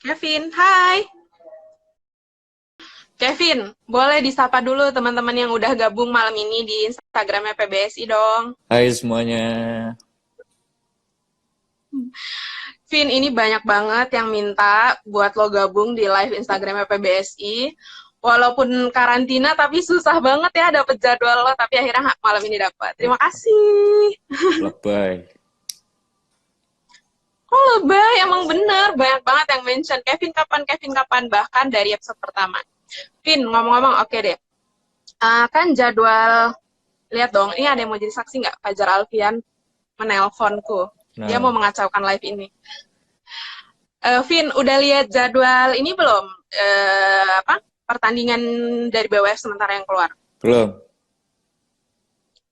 Kevin, hai. Kevin, boleh disapa dulu teman-teman yang udah gabung malam ini di Instagramnya PBSI dong. Hai semuanya. Vin, ini banyak banget yang minta buat lo gabung di live Instagramnya PBSI. Walaupun karantina, tapi susah banget ya dapet jadwal lo, tapi akhirnya malam ini dapat. Terima kasih. Lebay. Oh lebay, emang bener. Banyak banget yang mention, Kevin kapan, bahkan dari episode pertama. Vin, ngomong-ngomong, oke deh. Kan jadwal, lihat dong, ini ada yang mau jadi saksi nggak? Fajar Alfian menelponku. Dia mau Nah, mengacaukan live ini. Vin, udah lihat jadwal ini belum? Apa? Pertandingan dari BWF sementara yang keluar. belum.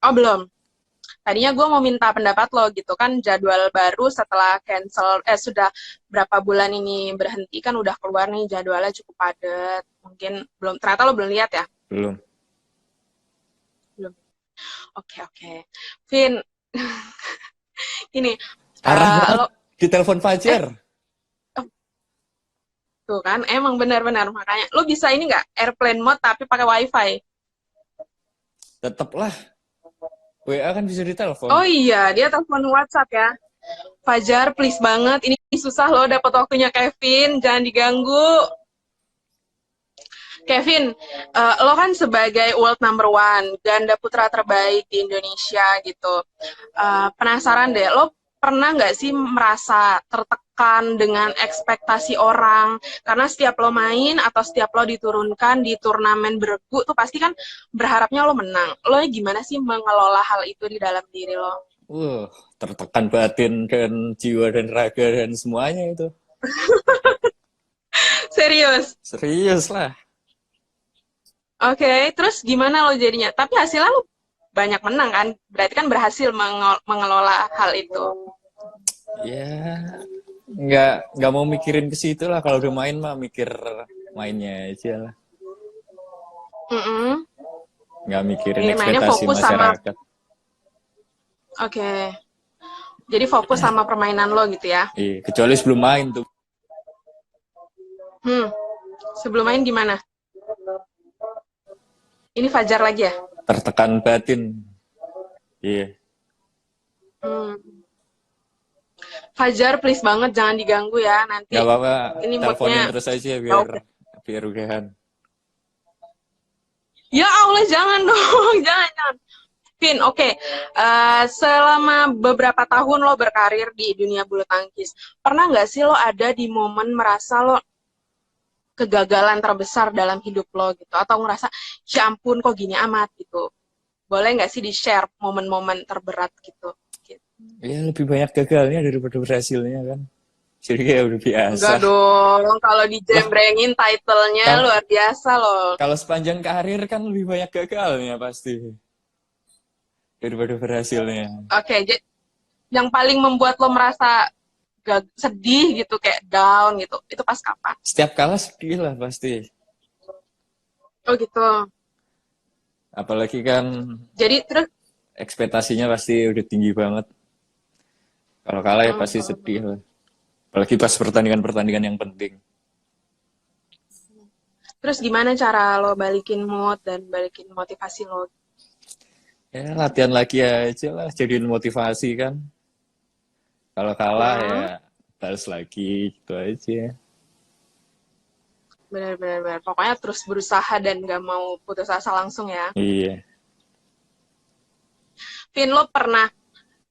Oh, belum. Tadinya gue mau minta pendapat lo gitu kan, jadwal baru setelah cancel, sudah berapa bulan ini berhenti kan udah keluar nih jadwalnya cukup padat. Mungkin belum, ternyata lo belum lihat ya? Belum. Belum. Oke, oke. Vin, ini, Parah banget. lo, Di telepon eh, Fajar. tuh kan, emang benar-benar makanya. Lo bisa ini nggak, airplane mode tapi pakai wifi? Tetep lah. WA kan bisa ditelepon. Oh iya, dia telepon WhatsApp ya. Fajar, please banget. Ini susah loh dapat waktunya Kevin. Jangan diganggu. Kevin, lo kan sebagai world number one, ganda putra terbaik di Indonesia gitu. Penasaran deh, lo pernah nggak sih merasa tertekan dengan ekspektasi orang? Karena setiap lo main atau setiap lo diturunkan di turnamen beregu tuh pasti kan berharapnya lo menang. Lo gimana sih mengelola hal itu di dalam diri lo? Wah, tertekan batin dan jiwa dan raga dan semuanya itu. Serius? Serius lah. Oke, terus gimana lo jadinya? Tapi hasilnya lo banyak menang kan? Berarti kan berhasil mengelola hal itu. Ya, nggak mau mikirin ke situ lah. Kalau udah main mah mikir mainnya aja lah. Mm-mm. Nggak mikirin Jadi mainnya ekspektasi fokus sama, masyarakat. oke. Jadi fokus sama permainan lo gitu ya. Iya, kecuali sebelum main tuh. Hmm, sebelum main gimana? Ini Fajar lagi ya? Tertekan batin. Iya. Hmm. Fajar, please banget jangan diganggu ya. Nanti Nggak apa-apa. ini Teleponin moodnya terus aja jauh. biar udahan. Ya Allah, jangan dong, jangan. Vin, oke. Selama beberapa tahun lo berkarir di dunia bulu tangkis, pernah nggak sih lo ada di momen merasa lo kegagalan terbesar dalam hidup lo gitu? Atau ngerasa, ya ampun kok gini amat gitu? Boleh nggak sih di-share momen-momen terberat gitu? Ya lebih banyak gagalnya daripada berhasilnya kan. Jadi kayak udah biasa. Enggak dong, kalau Lah, dijembrengin title-nya kalau luar biasa loh. kalau sepanjang karir kan lebih banyak gagalnya pasti daripada berhasilnya. Oke, yang paling membuat lo merasa sedih gitu, kayak down gitu, itu pas kapan? Setiap kalah sedih lah pasti. Oh gitu. Apalagi kan Jadi terus, ekspektasinya pasti udah tinggi banget. Kalau kalah ya pasti sedih lah. Apalagi pas pertandingan-pertandingan yang penting. terus gimana cara lo balikin mood dan balikin motivasi lo? Ya latihan lagi aja lah, jadiin motivasi kan. Kalau kalah ya Hmm, balas lagi gitu aja. benar-benar. Pokoknya terus berusaha dan gak mau putus asa langsung ya. Iya. Vin, lo pernah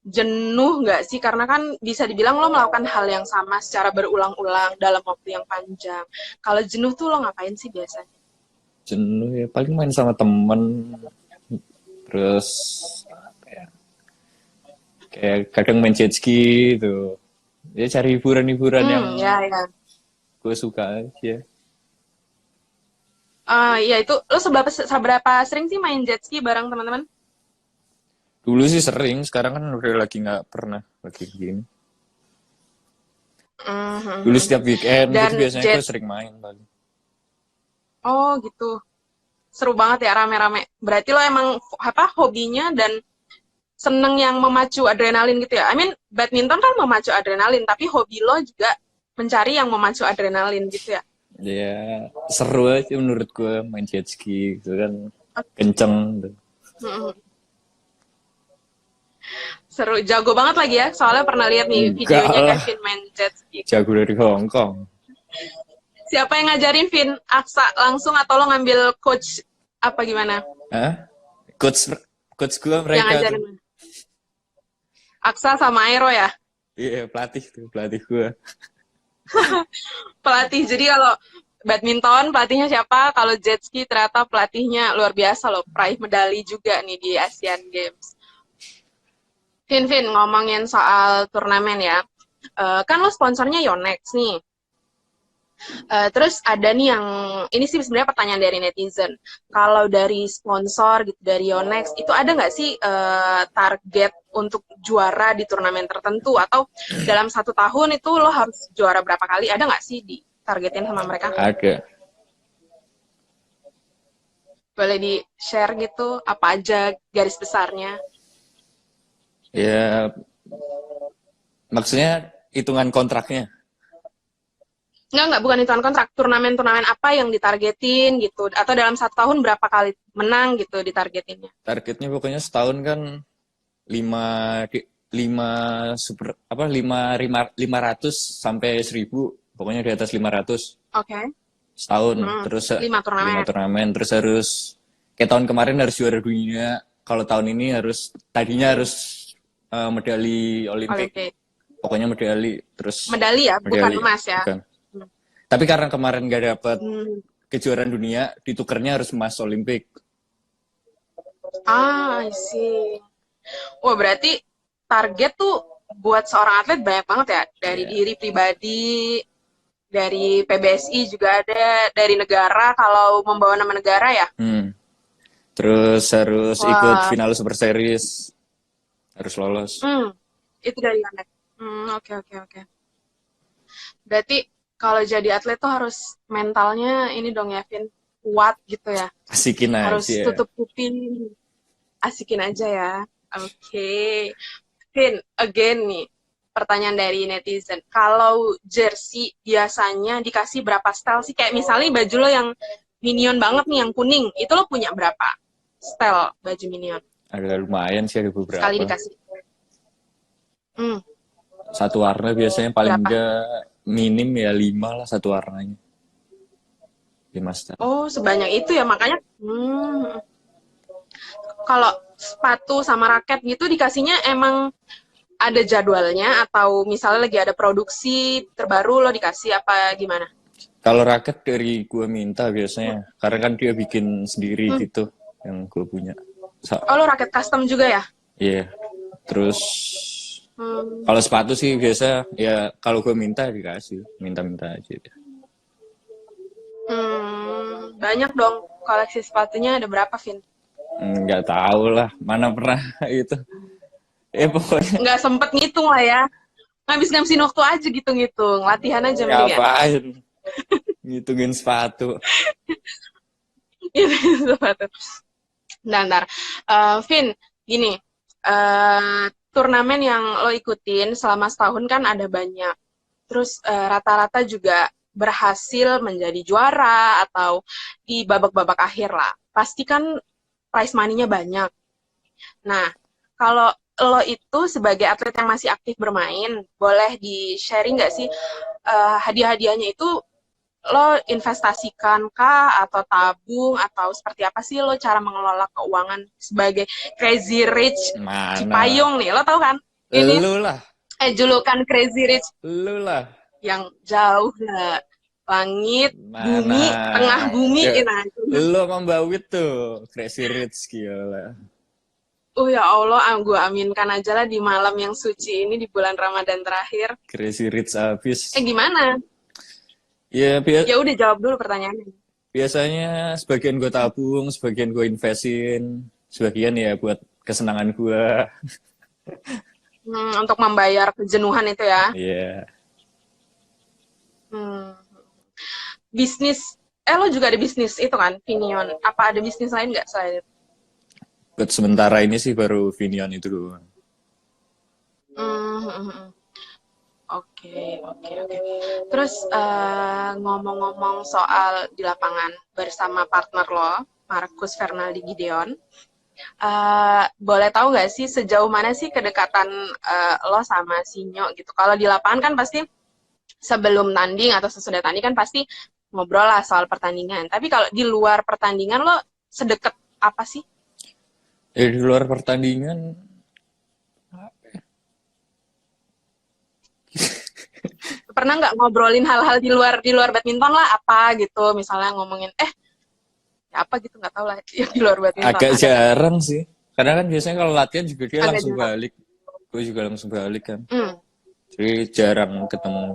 jenuh nggak sih? Karena kan bisa dibilang lo melakukan hal yang sama secara berulang-ulang dalam waktu yang panjang. Kalau jenuh tuh lo ngapain sih biasanya? Jenuh ya paling main sama temen. Terus apa ya, kayak kadang main jet ski gitu. Ya cari hiburan-hiburan yang Ya, ya. gue suka aja. Ya itu, lo seberapa sering sih main jet ski bareng teman-teman? Dulu sih sering, sekarang kan udah lagi nggak pernah lagi gini. Dulu Mhm. setiap weekend gitu Dan biasanya gue jet, sering main paling. oh gitu. Seru banget ya rame-rame. Berarti lo emang apa hobinya dan seneng yang memacu adrenalin gitu ya? I mean, badminton kan memacu adrenalin, tapi hobi lo juga mencari yang memacu adrenalin gitu ya. Ya seru aja menurut gue main jet ski gitu kan, kenceng gitu. Mm-mm. Seru, jago banget lagi ya. Soalnya pernah lihat nih Enggak videonya lah, Kevin main jet ski. jago dari Hong Kong. Siapa yang ngajarin, Vin? Aksa langsung atau lo ngambil coach apa gimana? Hah? Coach coach gue Yang mereka tuh. ngajarin Aksa sama Aero ya? Iya, pelatih tuh, pelatih gue. Pelatih. Jadi kalau badminton pelatihnya siapa? Kalau jet ski ternyata pelatihnya luar biasa loh. Peraih medali juga nih di Asian Games. Vin, ngomongin soal turnamen ya. Kan lo sponsornya Yonex nih. Terus ada nih yang, ini sih sebenarnya pertanyaan dari netizen. Kalau dari sponsor gitu, dari Yonex, itu ada nggak sih target untuk juara di turnamen tertentu? Atau dalam 1 tahun itu lo harus juara berapa kali? Ada nggak sih ditargetin sama mereka? Ada. Boleh di-share gitu, apa aja garis besarnya? Ya, maksudnya hitungan kontraknya. Enggak, bukan hitungan kontrak. Turnamen-turnamen apa yang ditargetin gitu? Atau dalam 1 tahun berapa kali menang gitu ditargetinnya? Targetnya pokoknya setahun kan lima lima super apa lima ratus sampai 1.000, pokoknya di atas 500 Oke. setahun. Hmm, Terus 5 5 turnamen. turnamen, terus harus kayak tahun kemarin harus juara dunia. Kalau tahun ini tadinya harus medali Olimpik. Olimpiade. Pokoknya medali, terus Medali ya, bukan medali emas ya. bukan. Tapi karena kemarin gak dapat Hmm. kejuaraan dunia, ditukernya harus emas Olimpik. I see. Wah, berarti target tuh buat seorang atlet banyak banget ya. Dari Ya. diri pribadi, dari PBSI juga ada, dari negara kalau membawa nama negara ya. Terus harus ikut Wah, final Super Series, harus lolos. itu dari mana? Oke. Berarti kalau jadi atlet tuh harus mentalnya ini dong ya, Vin, kuat gitu ya. Asikin Harus aja. tutup kuping, asikin aja ya. Oke. Vin, again nih, pertanyaan dari netizen. Kalau jersey biasanya dikasih berapa style sih? Kayak misalnya baju lo yang Minion banget nih, yang kuning, itu lo punya berapa style baju Minion? Agak lumayan sih, ada Sekali beberapa. dikasih. Hmm, Satu warna biasanya paling berapa? enggak minim ya 5 lah satu warnanya. 5 style. Oh, sebanyak itu ya, makanya. Kalau sepatu sama raket gitu dikasihnya emang ada jadwalnya atau misalnya lagi ada produksi terbaru lo dikasih apa gimana? Kalau raket dari gue minta biasanya, karena kan dia bikin sendiri Hmm. gitu yang gue punya. Oh, lo raket custom juga ya? Iya. Terus Hmm. kalau sepatu sih biasa ya kalau gue minta dikasih, minta-minta aja. Banyak dong koleksi sepatunya ada berapa, Vin? Nggak tahu lah, mana pernah itu. Ya pokoknya Nggak sempet ngitung lah ya. Ngabisin waktu aja gitu ngitung. Latihan aja mending ya. ngapain ngitungin sepatu. Gitu, sepatu. Bentar. Vin, gini. Turnamen yang lo ikutin selama setahun kan ada banyak. Terus rata-rata juga berhasil menjadi juara atau di babak-babak akhir lah. Pasti kan prize money-nya banyak. Nah, kalau lo itu sebagai atlet yang masih aktif bermain, boleh di-sharing nggak sih hadiah-hadiahnya itu lo investasikan kah atau tabung atau seperti apa sih lo cara mengelola keuangan sebagai Crazy Rich Mana? Cipayung nih, lo tau kan? Ini Lu lah, julukan Crazy Rich lu lah. yang jauh lah, langit, Mana? bumi, tengah bumi, Ya, nah. lu membawit tuh, Crazy Rich gila. Ya Allah, gue aminkan aja lah di malam yang suci ini di bulan Ramadan terakhir. Crazy Rich abis. Gimana? Ya, Ya udah jawab dulu pertanyaannya. biasanya sebagian gue tabung, sebagian gue investin, sebagian ya buat kesenangan gue. Untuk membayar kejenuhan itu ya. Iya. Bisnis, lo juga ada bisnis itu kan, Vinion. Apa ada bisnis lain nggak selain itu? Buat sementara ini sih baru Vinion itu doang. Oke, oke, oke. Terus ngomong-ngomong soal di lapangan bersama partner lo, Marcus Fernaldi Gideon, boleh tahu nggak sih sejauh mana sih kedekatan lo sama Sinyo gitu? Kalau di lapangan kan pasti sebelum tanding atau sesudah tanding kan pasti ngobrol lah soal pertandingan. Tapi kalau di luar pertandingan lo sedekat apa sih? Ya di luar pertandingan, Pernah nggak ngobrolin hal-hal di luar badminton lah apa gitu? Misalnya ngomongin ya apa gitu nggak tahu lah yang di luar badminton agak ada nggak? jarang sih. Karena kan biasanya kalau latihan juga dia Agak langsung jarang. balik. Gue juga langsung balik kan. Hmm. Jadi jarang ketemu.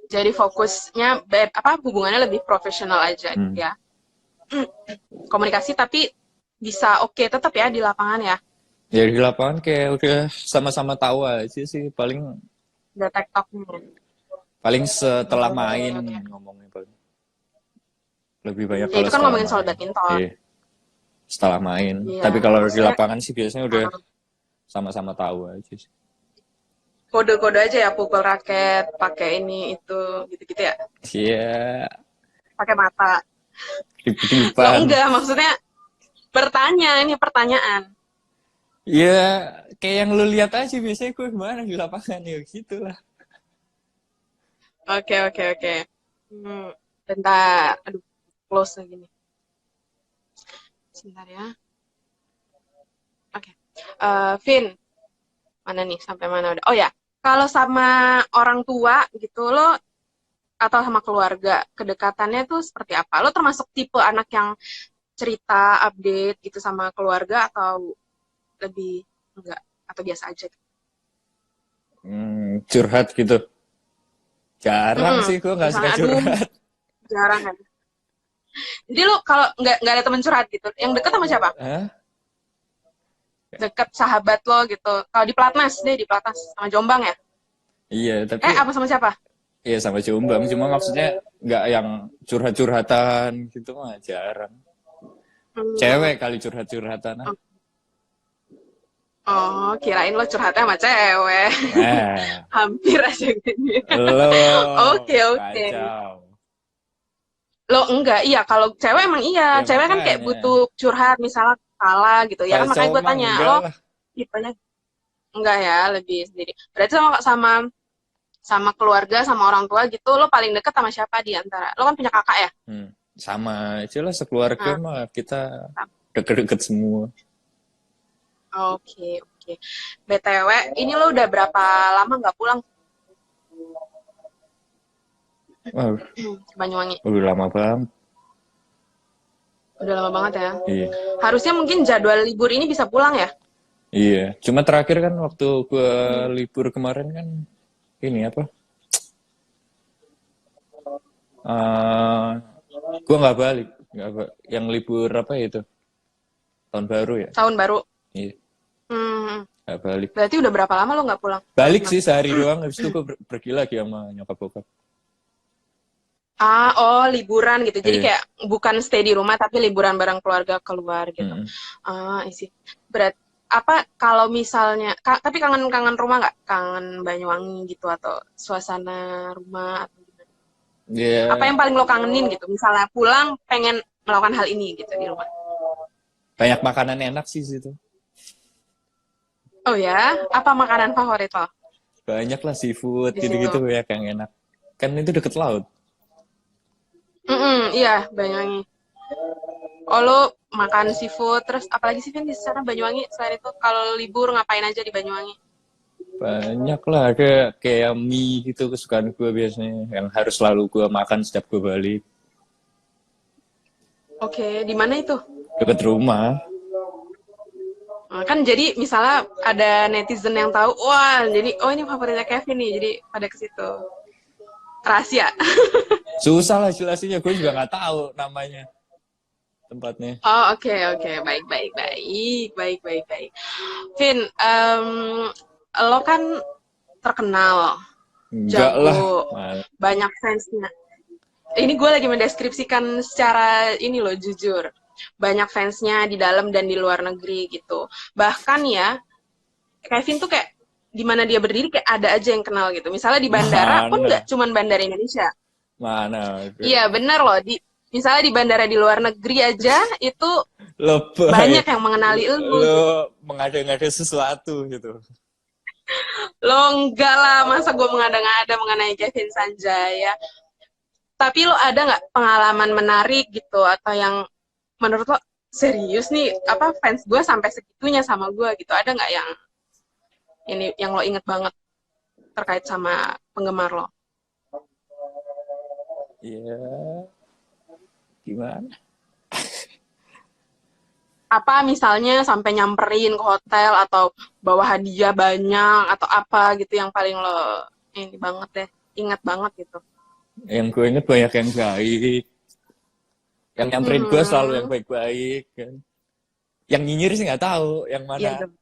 Jadi fokusnya apa hubungannya lebih profesional aja gitu Hmm. ya. Komunikasi tapi bisa oke tetap ya di lapangan ya. Ya di lapangan kayak udah sama-sama tahu aja sih. Paling Udah tektoknya. paling setelah Oke, main oke. ngomongnya paling. Lebih banyak Ya kalau itu kan setelah ngomongin soal main. badminton. Iya, setelah main. Iya, Tapi kalau di maksudnya lapangan sih biasanya udah uh, sama-sama tahu aja sih. kode-kode aja ya pukul raket, pakai ini itu gitu-gitu ya. Iya, Pakai mata. Lo tip-tipan. enggak, maksudnya bertanya, ini pertanyaan. Iya, kayak yang lu lihat aja biasanya gue gimana di lapangan ya gitu lah. Oke, oke, oke. Bentar, aduh, close lagi nih. Sebentar ya. Oke. Vin, mana nih? Sampai mana udah? Oh ya, kalau sama orang tua gitu, lo atau sama keluarga, kedekatannya tuh seperti apa? Lo termasuk tipe anak yang cerita, update gitu sama keluarga atau lebih enggak? Atau biasa aja gitu? Curhat gitu. Jarang Mm-mm. sih gue nggak suka Misalnya, aduh, curhat. jarang kan? Jadi lo kalau nggak ada temen curhat gitu, yang deket sama siapa? Hah? Deket sahabat lo gitu. Kalau di Platnas deh, di Platnas sama Jombang ya? Iya, tapi Apa sama siapa? iya sama Jombang. Cuma maksudnya nggak yang curhat-curhatan gitu mah jarang. Hmm. Cewek kali curhat-curhatan. Ah. Oh, kirain lo curhatnya sama cewek. Eh, Hampir aja gini. lo Oke, oke. kacau. Lo enggak, iya. Kalau cewek emang iya. Ya Cewek kan kayak makanya. butuh curhat, misalnya kalah gitu. Ya kan Kalau makanya cowok gue mah tanya, enggak lo lah. tipenya enggak ya, lebih sendiri. Berarti sama sama sama keluarga, sama orang tua gitu, lo paling deket sama siapa di antara? Lo kan punya kakak ya? Sama aja lah sekeluarga Nah, mah kita deket-deket semua. oke, oke. BTW, ini lo udah berapa lama nggak pulang Wah, Banyuwangi? udah lama banget. Udah lama banget ya. Iya. Harusnya mungkin jadwal libur ini bisa pulang ya? Iya, cuma terakhir kan waktu gua Hmm. libur kemarin kan ini apa? eh gua nggak balik, yang libur apa ya itu? Tahun baru ya? Tahun baru. Iya, Hmm. nggak balik. Berarti udah berapa lama lo nggak pulang? Balik sih sehari doang, habis itu gua pergi lagi sama nyokap bokap. Oh, liburan gitu. Jadi Iya. kayak bukan stay di rumah, tapi liburan bareng keluarga keluar gitu. Mm-mm. Isi. Apa kalau misalnya, tapi kangen-kangen rumah nggak? Kangen Banyuwangi gitu atau suasana rumah atau gimana? Apa Dia yang paling lo kangenin gitu? Misalnya pulang pengen melakukan hal ini gitu di rumah. banyak makanan enak sih situ. Oh ya, apa makanan favorit lo Banyak lah seafood di situ? gitu-gitu ya yang enak. Kan itu deket laut. Iya, Banyuwangi. Oh, lo makan seafood, terus apalagi sih Vin di sana Banyuwangi? Selain itu, kalau libur ngapain aja di Banyuwangi? Banyak lah, ada kayak mie gitu kesukaan gue biasanya. Yang harus selalu gue makan setiap gue balik. Oke, di mana itu? Deket rumah. Kan jadi misalnya ada netizen yang tahu, wah, jadi oh ini favoritnya Kevin nih, jadi pada ke situ. Rahasia. Susah lah jelasinnya, gue juga nggak tahu namanya tempatnya. Oh, oke, oke. Baik, baik, baik. Baik, baik, baik. Vin, lo kan terkenal, Enggak lah. jago, banyak fansnya. Ini gue lagi mendeskripsikan secara ini loh, jujur. Banyak fansnya di dalam dan di luar negeri gitu. Bahkan ya, Kevin tuh kayak di mana dia berdiri kayak ada aja yang kenal gitu. Misalnya di bandara pun Mana? nggak cuman bandara Indonesia. Mana? Iya bener loh, misalnya di bandara di luar negeri aja itu Lebay. banyak yang mengenali lu Lo gitu. mengada-ngada sesuatu gitu. Lo enggak lah, masa gue mengada-ngada mengenai Kevin Sanjaya. Tapi lo ada nggak pengalaman menarik gitu atau yang menurut lo serius nih apa fans gue sampai segitunya sama gue gitu? Ada nggak yang ini yang lo inget banget terkait sama penggemar lo? Iya, gimana? Apa misalnya sampai nyamperin ke hotel atau bawa hadiah banyak atau apa gitu yang paling lo ini banget deh, ingat banget gitu. Yang gue inget banyak yang baik. Yang nyamperin gue selalu yang Mhm. baik-baik kan. Yang nyinyir sih nggak tahu yang Iya mana. dong.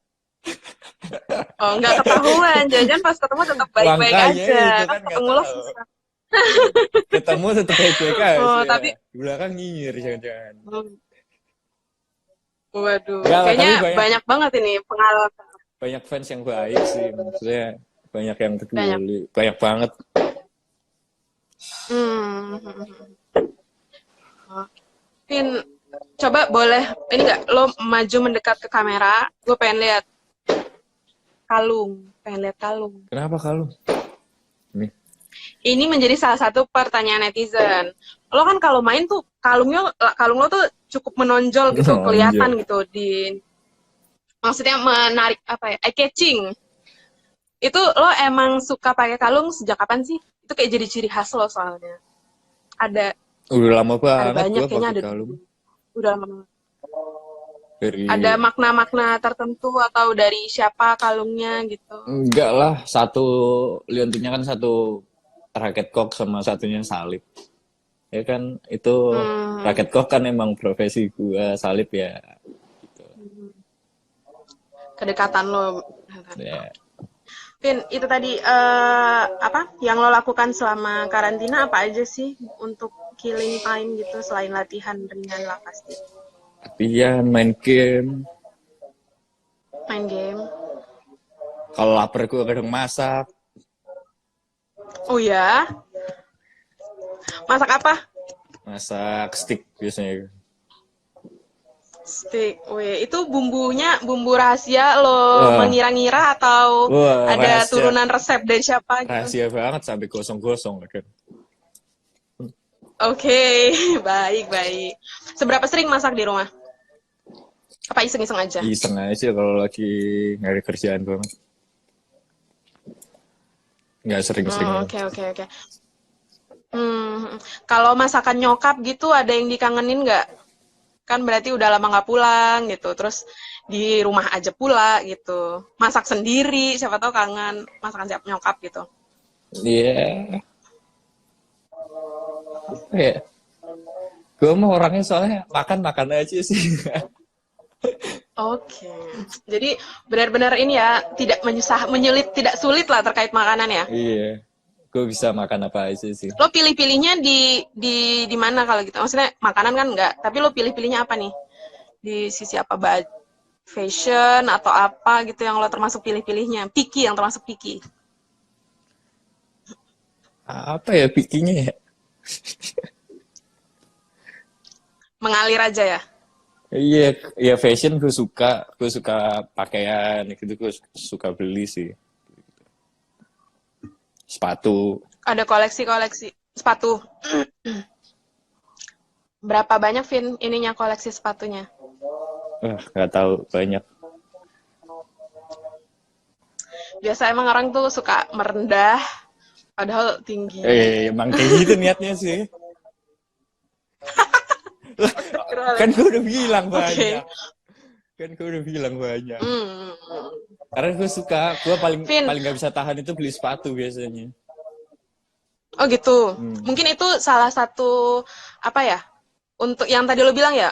Oh, nggak ketahuan. Jangan pas ketemu tetap baik-baik Makanya aja. itu Kan kan nggak ketemu lo tahu. susah. Ketemu tetap baik-baik Oh, aja. tapi Di belakang nyinyir jangan-jangan. hmm, waduh, Enggak lah, kayaknya tapi banyak banyak banget ini pengalaman. banyak fans yang baik sih. Maksudnya banyak yang Banyak. peduli. Banyak banget. Hmm. Oh. Vin, coba boleh ini nggak lo maju mendekat ke kamera? Gue pengen lihat kalung, pengen lihat kalung. Kenapa kalau? Nih. Ini menjadi salah satu pertanyaan netizen. Lo kan kalau main tuh kalung lo tuh cukup menonjol gitu, Oh, anjir. kelihatan gitu maksudnya menarik apa ya, eye catching. Itu lo emang suka pakai kalung sejak kapan sih? Itu kayak jadi ciri khas lo soalnya. Ada Udah lama ada banget banyak gue kayaknya pakai ada kalung. dulu. Udah lama banget. Ada Dari makna-makna tertentu atau dari siapa kalungnya gitu. enggak lah, satu liontinnya kan satu raket kok sama satunya salib. Ya kan itu Hmm. raket kok kan emang profesi gua, salib ya. Kedekatan lo. Ya, Vin, itu tadi apa yang lo lakukan selama karantina apa aja sih untuk killing time gitu selain latihan ringan lah pasti. latihan, main game. Main game. Kalau lapar gua kadang masak. Oh ya, masak apa? Masak steak biasanya. Steak. Wih, itu bumbunya bumbu rahasia lo Wah, mengira-ngira atau wah ada rahasia, turunan resep dari siapa gitu? rahasia banget sampai gosong-gosong kan. Oke, baik baik. Seberapa sering masak di rumah? Apa iseng-iseng aja? Iseng aja kalau lagi nggak ada kerjaan banget. Nggak sering-sering Oh, banget. oke oke oke. Kalau masakan nyokap gitu ada yang dikangenin nggak? Kan berarti udah lama nggak pulang gitu. Terus di rumah aja pula gitu. Masak sendiri, siapa tahu kangen masakan siap nyokap gitu. Iya, yeah. Gue mah orangnya soalnya makan-makan aja sih. Oke. Jadi benar-benar ini ya, tidak menyulit, tidak sulit lah terkait makanan ya. Iya, gue bisa makan apa aja sih. Lo pilih-pilihnya di mana kalau gitu? Maksudnya makanan kan enggak, tapi lo pilih-pilihnya apa nih? Di sisi apa? Fashion atau apa gitu yang lo termasuk pilih-pilihnya? Picky yang termasuk picky. Apa ya pikirnya ya? Mengalir aja ya. Iya, ya fashion gue suka pakaian gitu, gue suka beli sih. Sepatu, Ada koleksi-koleksi sepatu. Berapa banyak Vin ininya koleksi sepatunya? nggak tahu banyak. Biasa emang orang tuh suka merendah, padahal tinggi. Emang kayak gitu niatnya sih. Kan gue udah bilang banyak. Oke. Kan gue udah bilang banyak. Hmm. Karena gue paling Vin, paling nggak bisa tahan itu beli sepatu biasanya. oh gitu. Hmm. Mungkin itu salah satu apa ya? Untuk yang tadi lo bilang ya,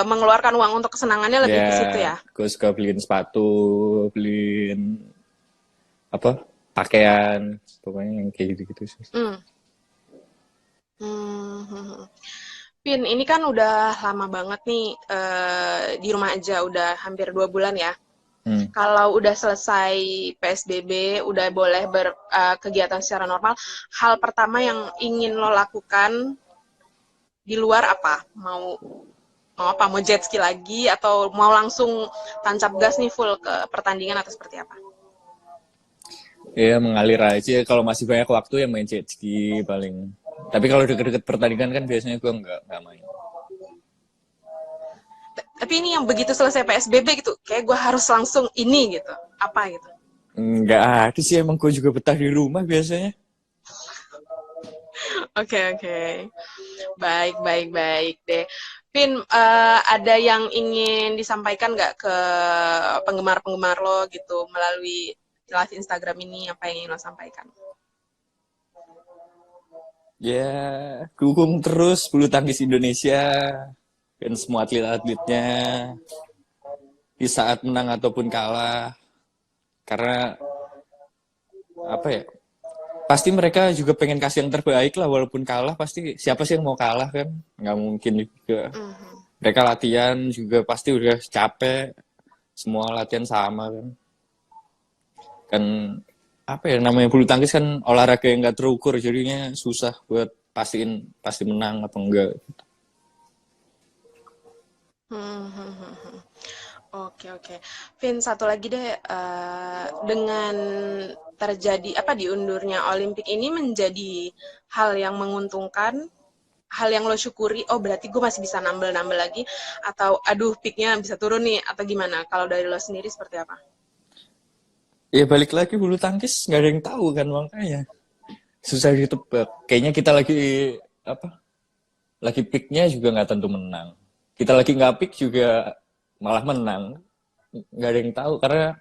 mengeluarkan uang untuk kesenangannya lebih ke situ ya. Gue suka beliin sepatu, beliin apa pakaian, pokoknya yang kayak gitu-gitu sih. Vin, ini kan udah lama banget nih di rumah aja, udah hampir 2 bulan ya. Kalau udah selesai PSBB, udah boleh berkegiatan secara normal, hal pertama yang ingin lo lakukan di luar apa? Mau apa? Mau jet ski lagi atau mau langsung tancap gas nih full ke pertandingan atau seperti apa? Ya mengalir aja. Kalau masih banyak waktu ya main jet ski paling. Tapi kalau deket-deket pertandingan kan biasanya gue nggak main. Tapi ini yang begitu selesai PSBB gitu, kayak gue harus langsung ini gitu. Apa gitu? Nggak ada sih, emang gue juga betah di rumah biasanya. Oke. Baik deh. Vin, ada yang ingin disampaikan nggak ke penggemar-penggemar lo gitu melalui live Instagram ini, apa yang ingin lo sampaikan? Ya, dukung terus bulu tangkis Indonesia dan semua atlet-atletnya di saat menang ataupun kalah. Karena apa ya? Pasti mereka juga pengen kasih yang terbaik lah, walaupun kalah pasti siapa sih yang mau kalah kan? Nggak mungkin juga. Mereka latihan juga pasti udah capek, semua latihan sama kan. Kan apa ya, namanya bulu tangkis kan olahraga yang nggak terukur, jadinya susah buat pastiin pasti menang apa enggak. Oke. Vin, satu lagi deh, dengan terjadi diundurnya Olimpik ini menjadi hal yang menguntungkan, hal yang lo syukuri, oh berarti gue masih bisa nambel lagi, atau aduh peaknya bisa turun nih, atau gimana? Kalau dari lo sendiri seperti apa? Ya balik lagi, bulu tangkis nggak ada yang tahu kan, makanya susah ditebak. Kayaknya kita lagi apa? Lagi peaknya juga nggak tentu menang. Kita lagi nggak peak juga malah menang. Nggak ada yang tahu, karena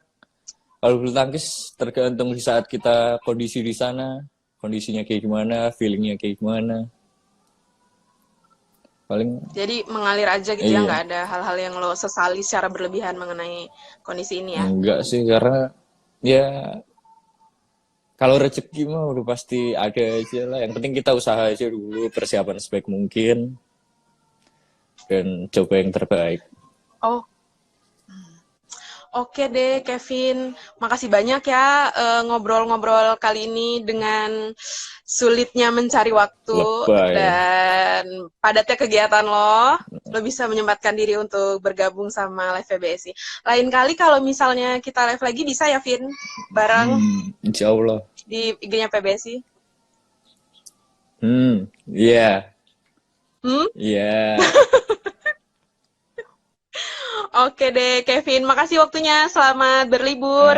kalau bulu tangkis tergantung di saat kita kondisi di sana, kondisinya kayak gimana, feelingnya kayak gimana. Paling Jadi mengalir aja gitu ya, iya, nggak ada hal-hal yang lo sesali secara berlebihan mengenai kondisi ini ya? enggak sih, karena ya kalau rezeki mah udah pasti ada aja lah. Yang penting kita usaha aja dulu, persiapan sebaik mungkin, dan coba yang terbaik. Oh, oke deh, Kevin. Makasih banyak ya ngobrol-ngobrol kali ini dengan sulitnya mencari waktu Lebay. dan padatnya kegiatan lo. Lo bisa menyempatkan diri untuk bergabung sama Live PBSI. Lain kali kalau misalnya kita live lagi bisa ya, Vin? Bareng Insya Allah. di IG-nya PBSI. Iya. Hmm? Iya. Oke deh, Kevin. Makasih waktunya. Selamat berlibur.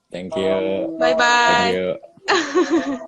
Thank you. Thank Bye-bye. you.